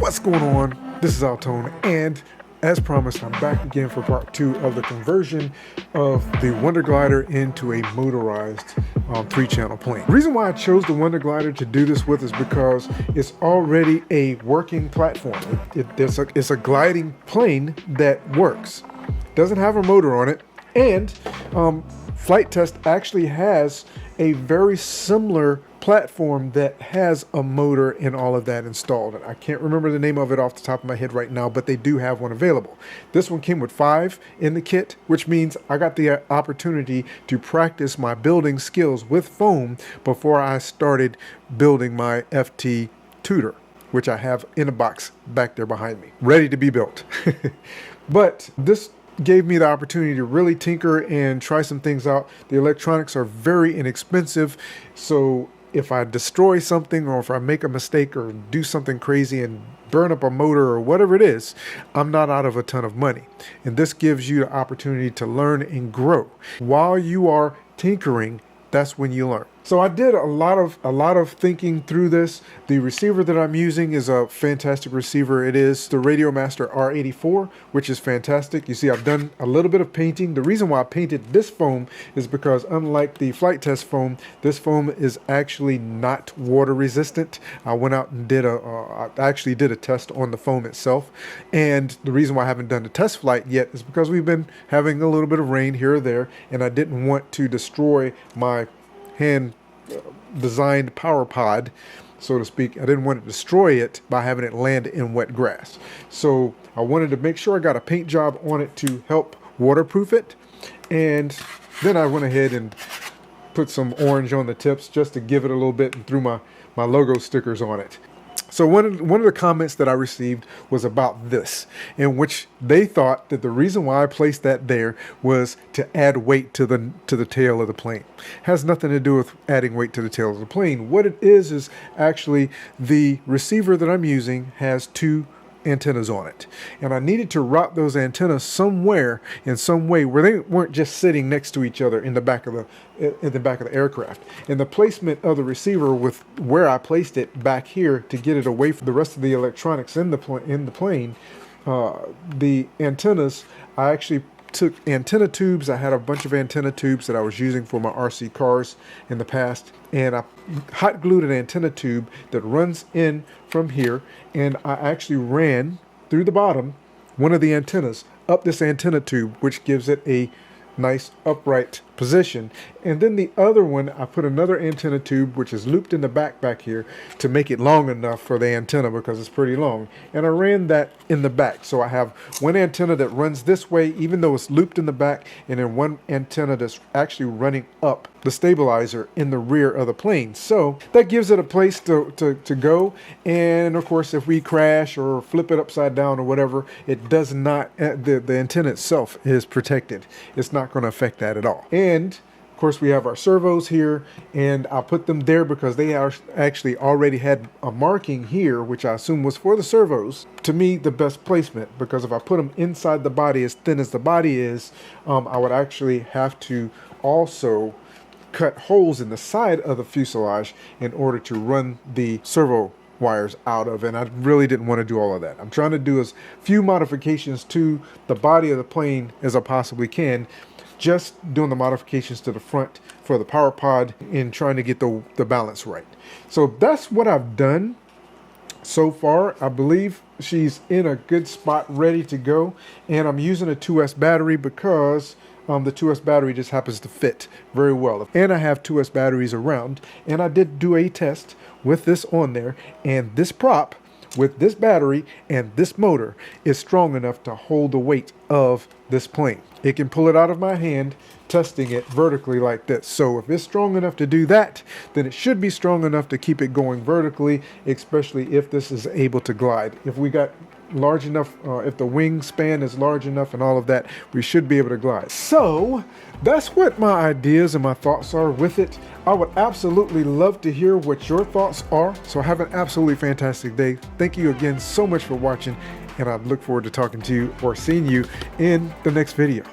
What's going on? This is Altone, and as promised, I'm back again for part 2 of the conversion of the Wonder Glider into a motorized 3-channel plane. The reason why I chose the Wonder Glider to do this with is because it's already a working platform. It's a gliding plane that works. Doesn't have a motor on it, and Flight Test actually has a very similar platform that has a motor and all of that installed. And I can't remember the name of it off the top of my head right now, but they do have one available. This one came with 5 in the kit, which means I got the opportunity to practice my building skills with foam before I started building my FT tutor, which I have in a box back there behind me, ready to be built. But this gave me the opportunity to really tinker and try some things out. The electronics are very inexpensive, so if I destroy something or if I make a mistake or do something crazy and burn up a motor or whatever it is, I'm not out of a ton of money. And this gives you the opportunity to learn and grow. While you are tinkering, that's when you learn. So I did a lot of thinking through this. The receiver that I'm using is a fantastic receiver. It is the Radiomaster R84, which is fantastic. You see, I've done a little bit of painting. The reason why I painted this foam is because unlike the Flight Test foam, this foam is actually not water resistant. I went out and I actually did a test on the foam itself. And the reason why I haven't done the test flight yet is because we've been having a little bit of rain here or there, and I didn't want to destroy my hand designed power pod, so to speak. I didn't want to destroy it by having it land in wet grass. So I wanted to make sure I got a paint job on it to help waterproof it. And then I went ahead and put some orange on the tips just to give it a little bit and threw my logo stickers on it. So one of the comments that I received was about this, in which they thought that the reason why I placed that there was to add weight to the tail of the plane. It has nothing to do with adding weight to the tail of the plane. What it is actually the receiver that I'm using has 2 antennas on it, and I needed to route those antennas somewhere in some way where they weren't just sitting next to each other in the back of the aircraft. And the placement of the receiver with where I placed it back here to get it away from the rest of the electronics in the plane, the antennas, I actually took antenna tubes. I had a bunch of antenna tubes that I was using for my RC cars in the past, and I hot glued an antenna tube that runs in from here, and I actually ran through the bottom one of the antennas up this antenna tube, which gives it a nice upright position. And then the other one, I put another antenna tube which is looped in the back here to make it long enough for the antenna because it's pretty long, and I ran that in the back. So I have one antenna that runs this way even though it's looped in the back, and then one antenna that's actually running up the stabilizer in the rear of the plane. So that gives it a place to go, and of course if we crash or flip it upside down or whatever, it does not, the antenna itself is protected. It's not going to affect that at all. And of course we have our servos here, and I put them there because they are actually already had a marking here, which I assume was for the servos. To me, the best placement, because if I put them inside the body as thin as the body is, I would actually have to also cut holes in the side of the fuselage in order to run the servo wires out of, and I really didn't want to do all of that. I'm trying to do as few modifications to the body of the plane as I possibly can, just doing the modifications to the front for the power pod and trying to get the balance right. So that's what I've done so far. I believe she's in a good spot, ready to go, and I'm using a 2S battery because the 2S battery just happens to fit very well. And I have 2S batteries around, and I did do a test with this on there, and this prop with this battery and this motor is strong enough to hold the weight of this plane. It can pull it out of my hand, testing it vertically like this. So if it's strong enough to do that, then it should be strong enough to keep it going vertically, especially if this is able to glide. If we got large enough, if the wingspan is large enough and all of that, we should be able to glide. So that's what my ideas and my thoughts are with it. I would absolutely love to hear what your thoughts are. So have an absolutely fantastic day. Thank you again so much for watching, and I look forward to talking to you or seeing you in the next video.